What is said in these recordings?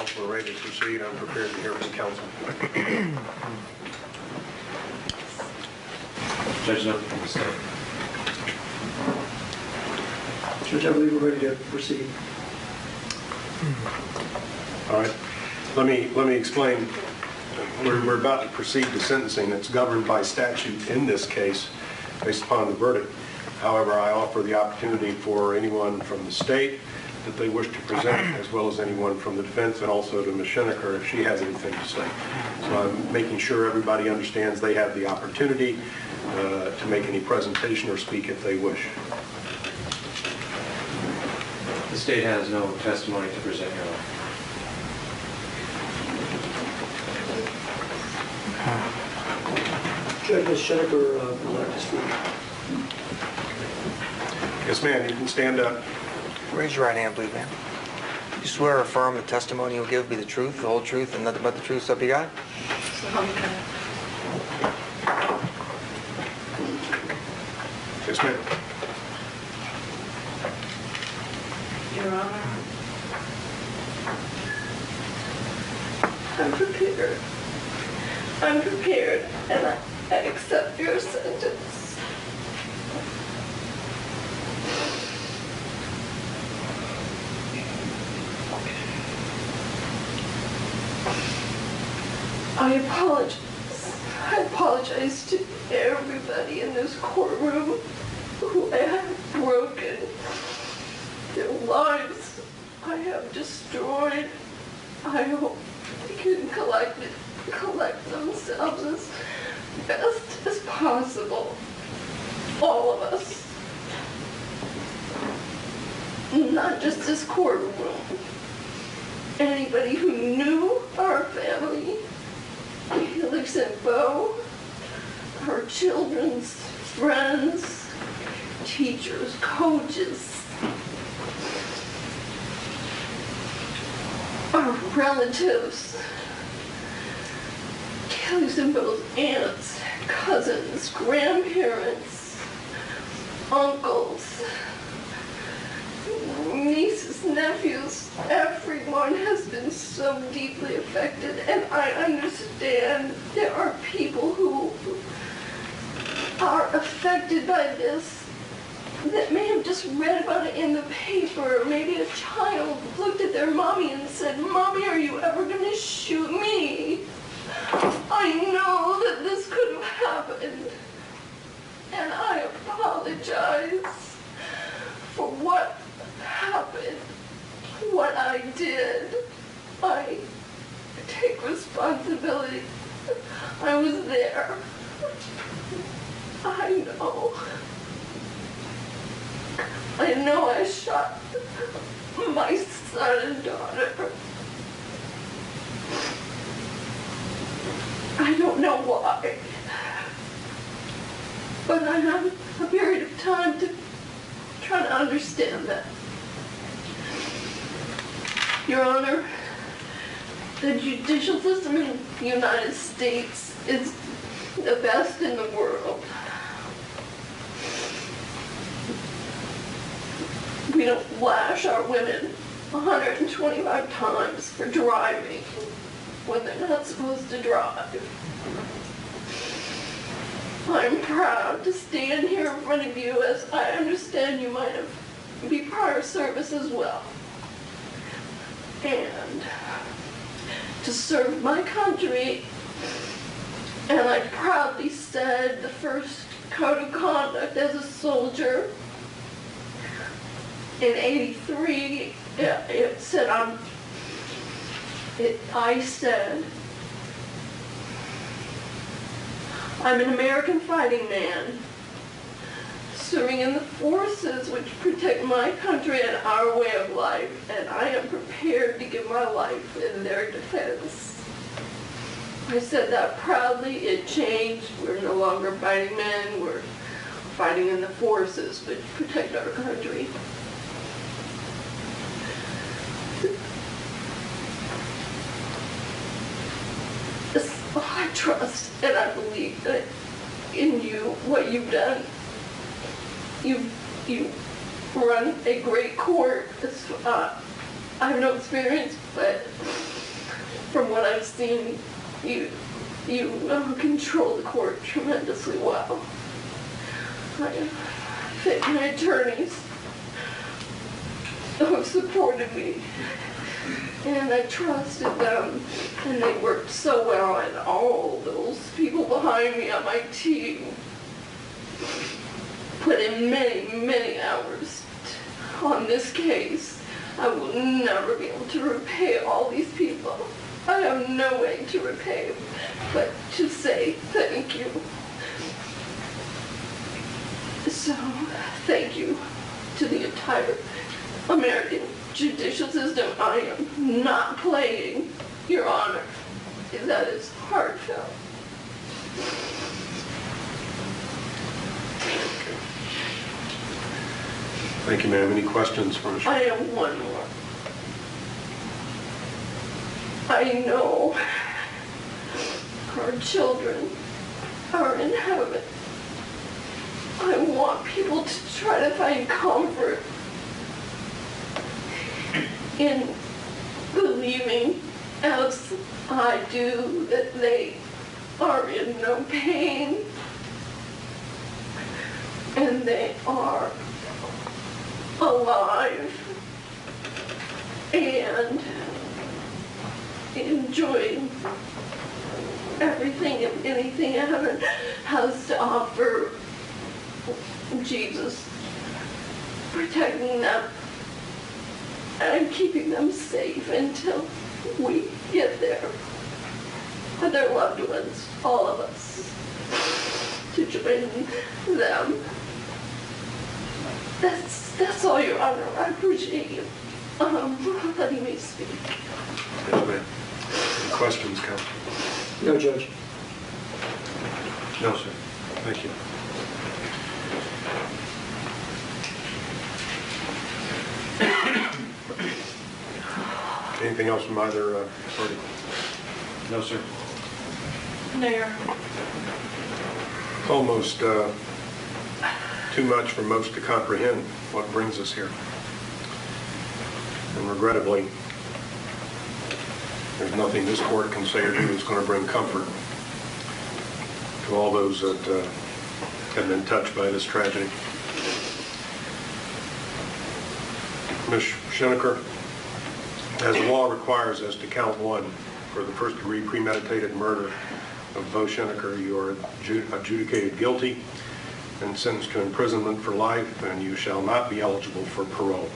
council are ready to proceed, I'm prepared to hear from council. Judge, no. Judge, I believe we're ready to proceed. All right. Let me explain. We're about to proceed to sentencing. It's governed by statute in this case based upon the verdict. However, I offer the opportunity for anyone from the state that they wish to present, as well as anyone from the defense, and also to Ms. Schenecker if she has anything to say. So I'm making sure everybody understands they have the opportunity to make any presentation or speak if they wish. The state has no testimony to present, Your Honor. Judge, Ms. Schenecker would like to speak. Yes, ma'am. You can stand up. Raise your right hand, please, ma'am. You swear or affirm the testimony you'll give be the truth, the whole truth, and nothing but the truth, so help you God? Yes, ma'am. Your Honor, I'm prepared. I'm prepared, and I accept your sentence. I apologize. I apologize to everybody in this courtroom who I have broken. Their lives I have destroyed. I hope they can collect themselves as best as possible. All of us. Not just this courtroom. Anybody who knew our family, Felix and Bo, our children's friends, teachers, coaches, our relatives, Felix and Bo's aunts, cousins, grandparents, uncles, nieces, nephews, everyone has been so deeply affected, and I understand there are people who are affected by this that may have just read about it in the paper. Maybe a child looked at their mommy and said, "Mommy, are you ever going to shoot me?" I know that this could have happened, and I apologize for what happened, what I did. I take responsibility. I was there. I know. I know I shot my son and daughter. I don't know why, but I have a period of time to try to understand that. Your Honor, the judicial system in the United States is the best in the world. We don't lash our women 125 times for driving when they're not supposed to drive. I'm proud to stand here in front of you, as I understand you might have be prior service as well, and to serve my country. And I proudly said the first code of conduct as a soldier in '83. It said I said, "I'm an American fighting man, serving in the forces which protect my country and our way of life, and I am prepared to give my life in their defense." I said that proudly. It changed. We're no longer fighting men. We're fighting in the forces which protect our country. I trust and I believe that in you, what you've done. You run a great court. I have no experience, but from what I've seen, you control the court tremendously well. I thank my attorneys who have supported me, and I trusted them, and they worked so well, and all those people behind me on my team put in many, many hours on this case. I will never be able to repay all these people. I have no way to repay them, but to say thank you. So, thank you to the entire American judicial system. I am not playing, Your Honor. That is heartfelt. Thank you, ma'am. Any questions for Ms. I have one more. I know our children are in heaven. I want people to try to find comfort in believing, as I do, that they are in no pain and they are alive and enjoying everything and anything heaven has to offer. Jesus protecting them and keeping them safe until we get there. And their loved ones, all of us, to join them. That's all, Your Honor. I appreciate you letting me speak. Yes, ma'am. Any questions, counsel? No, Judge. No, sir. Thank you. Anything else from either party? No, sir. Mayor. It's almost too much for most to comprehend what brings us here. And regrettably, there's nothing this court can say or do that's going to bring comfort to all those that have been touched by this tragedy. Ms. Schenecker, as the law requires as to count one for the first-degree premeditated murder of Bo Schenecker, you are adjudicated guilty and sentenced to imprisonment for life, and you shall not be eligible for parole.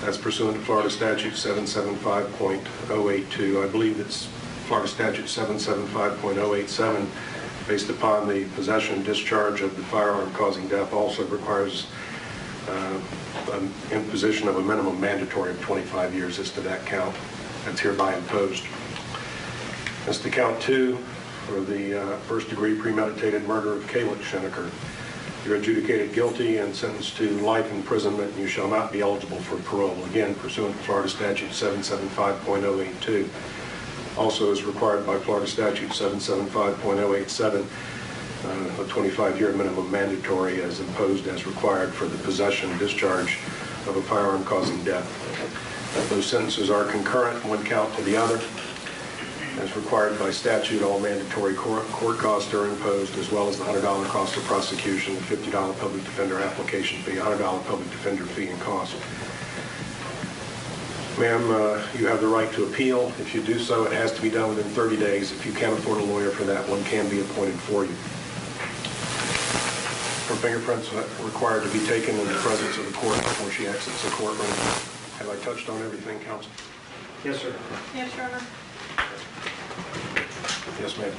That's pursuant to Florida Statute 775.082. I believe it's Florida Statute 775.087, based upon the possession and discharge of the firearm causing death, also requires an imposition of a minimum mandatory of 25 years as to that count. That's hereby imposed. As to count two, for the first-degree premeditated murder of Caleb Schenecker, you're adjudicated guilty and sentenced to life imprisonment, and you shall not be eligible for parole. Again, pursuant to Florida Statute 775.082. Also, as required by Florida Statute 775.087, a 25-year minimum mandatory as imposed as required for the possession and discharge of a firearm causing death. Those sentences are concurrent, one count to the other. As required by statute, all mandatory court costs are imposed, as well as the $100 cost of prosecution, the $50 public defender application fee, $100 public defender fee and cost. Ma'am, you have the right to appeal. If you do so, it has to be done within 30 days. If you can't afford a lawyer for that, one can be appointed for you. Her fingerprints are required to be taken in the presence of the court before she exits the courtroom. Have I touched on everything, counsel? Yes, sir. Yes, Your Honor. Yes, ma'am.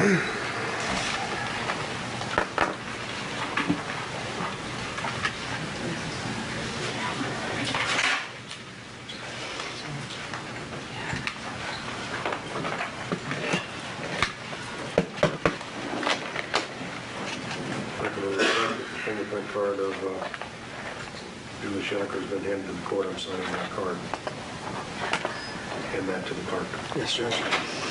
The fingerprint card of Julie Schenecker has been handed to the court. I'm signing that card. Hand that to the clerk. Yes, Judge.